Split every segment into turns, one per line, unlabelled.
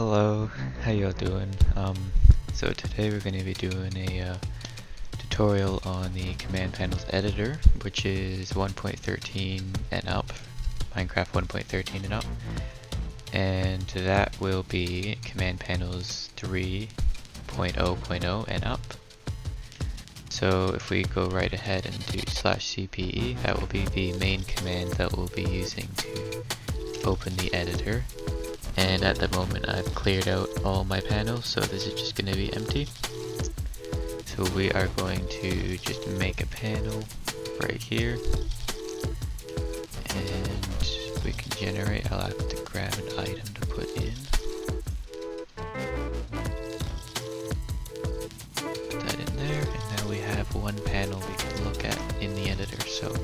Hello, how y'all doing? So today we're going to be doing a tutorial on the Command Panels editor, which is 1.13 and up, Minecraft 1.13 and up, and that will be Command Panels 3.0.0 and up. So if we go right ahead and do /cpe, that will be the main command that we'll be using to open the editor. And at the moment I've cleared out all my panels, so this is just going to be empty. So we are going to just make a panel right here, and we can generate. I'll have to grab an item to put in. Put that in there, and now we have one panel we can look at in the editor. So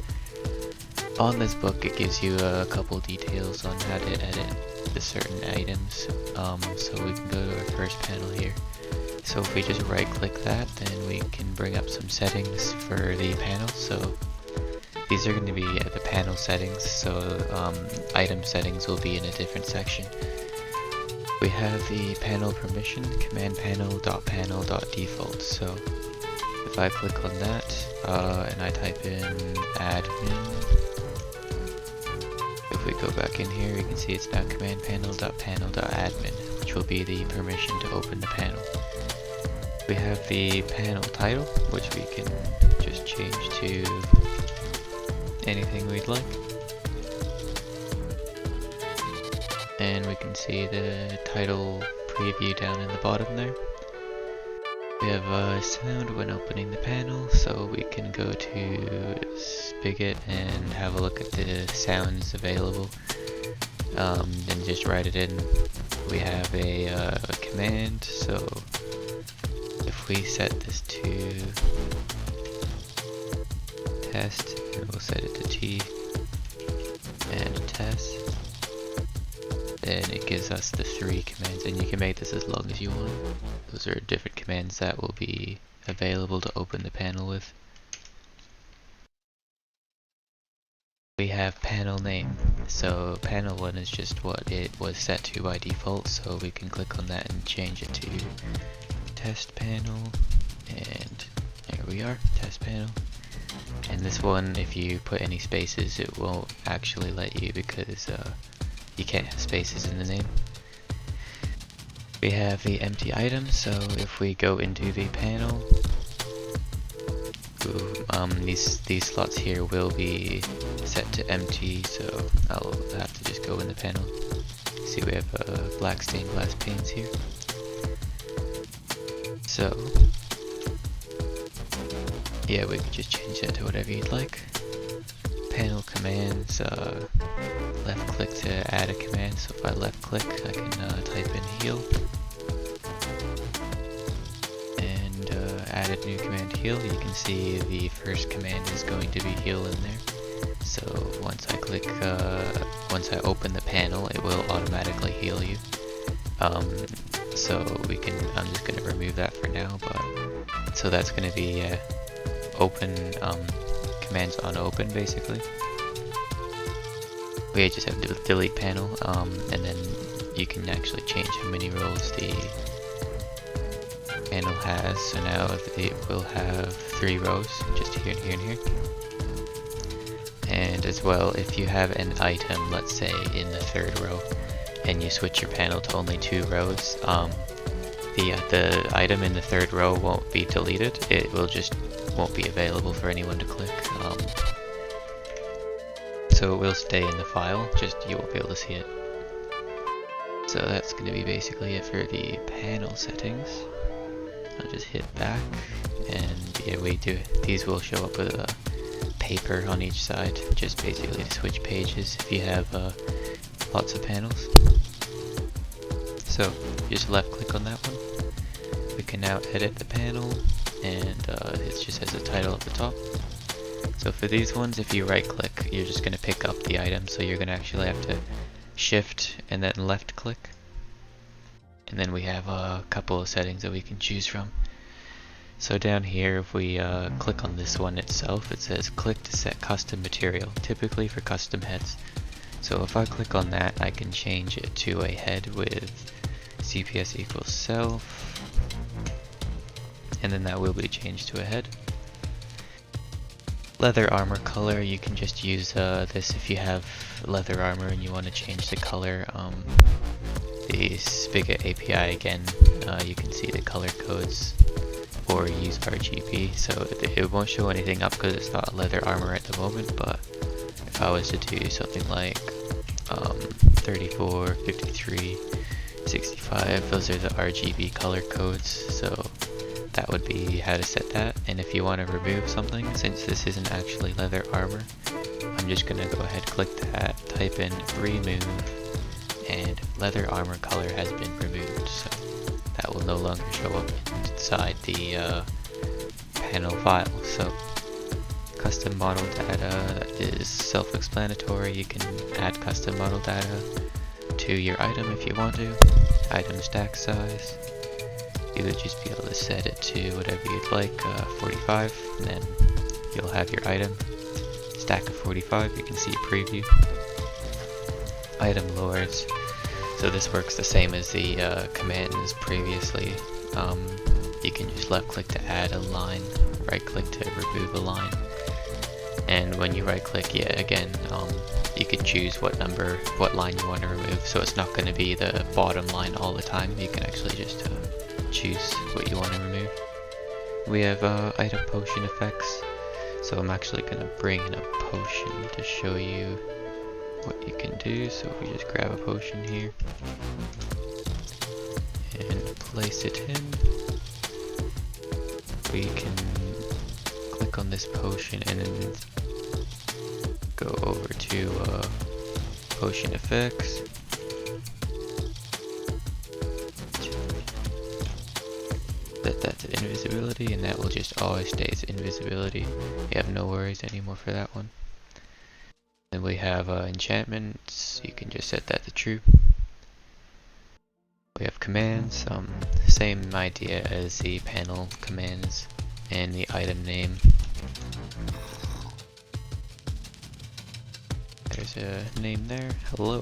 on this book it gives you a couple details on how to edit the certain items, so we can go to our first panel here. So if we just right click that, then we can bring up some settings for the panel. So these are going to be the panel settings, so item settings will be in a different section. We have the panel permission, command panel.panel.default. So if I click on that and I type in admin, if we go back in here, you can see it's now command panel.panel.admin, which will be the permission to open the panel. We have the panel title, which we can just change to anything we'd like. And we can see the title preview down in the bottom there. We have a sound when opening the panel, so we can go to Spigot and have a look at the sounds available, and just write it in. We have a command, so if we set this to test, and we'll set it to T and test, then it gives us the three commands, and you can make this as long as you want. Those are different commands that will be available to open the panel with. We have panel name. So panel 1 is just what it was set to by default, so we can click on that and change it to test panel, and there we are, test panel. And this one, if you put any spaces, it won't actually let you, because you can't have spaces in the name. We have the empty item, so if we go into the panel, these slots here will be set to empty, so I'll have to just go in the panel. See, we have black stained glass panes here. So yeah, we can just change that to whatever you'd like. Panel commands, left click to add a command, so if I left click I can type in heal, and add a new command heal. You can see the first command is going to be heal in there, so once I click, once I open the panel, it will automatically heal you. So we can, I'm just going to remove that for now, but so that's going to be open, commands on open basically. We just have to delete panel, and then you can actually change how many rows the panel has. So now it will have 3 rows, just here and here and here. And as well, if you have an item, let's say in the 3rd row, and you switch your panel to only 2 rows, the item in the 3rd row won't be deleted. It will just won't be available for anyone to click. So it will stay in the file, just you won't be able to see it. So that's going to be basically it for the panel settings. I'll just hit back, and yeah, these will show up with a paper on each side, just basically to switch pages if you have lots of panels. So just left click on that one. We can now edit the panel, and it just has a title at the top. So for these ones, if you right click, you're just going to pick up the item, so you're going to actually have to shift and then left click. And then we have a couple of settings that we can choose from. So down here, if we click on this one itself, it says click to set custom material, typically for custom heads. So if I click on that, I can change it to a head with CPS equals self, and then that will be changed to a head. Leather armor color, you can just use this if you have leather armor and you want to change the color. The Spigot API again, you can see the color codes or use RGB, so it won't show anything up because it's not leather armor at the moment, but if I was to do something like 34, 53, 65, those are the RGB color codes, so that would be how to set that. And if you want to remove something, since this isn't actually leather armor, I'm just going to go ahead, click that, type in remove, and leather armor color has been removed, so that will no longer show up inside the panel file. So custom model data is self-explanatory. You can add custom model data to your item if you want to. Item stack size, you would just be able to set it to whatever you'd like, 45, and then you'll have your item stack of 45. You can see a preview. Item lords, so this works the same as the commands previously. You can just left click to add a line, right click to remove a line, and when you right click, again, you can choose what line you want to remove, so it's not going to be the bottom line all the time. You can actually just choose what you want to remove. We have item potion effects, so I'm actually going to bring in a potion to show you what you can do. So if we just grab a potion here and place it in, we can click on this potion and then go over to potion effects. Set that to invisibility, and that will just always stay as invisibility. You have no worries anymore for that one. Then we have enchantments. You can just set that to true. We have commands, same idea as the panel commands, and the item name. There's a name there, hello.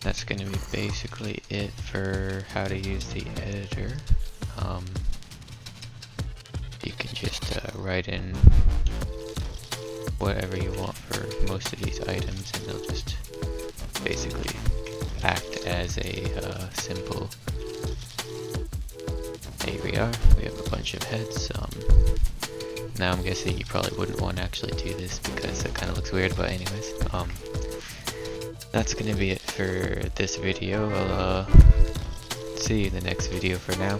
That's going to be basically it for how to use the editor. You can just write in whatever you want for most of these items, and they'll just basically act as a simple. Here we are, we have a bunch of heads. Now I'm guessing you probably wouldn't want to actually do this because it kind of looks weird, but anyways, that's going to be it for this video. I'll see you in the next video for now.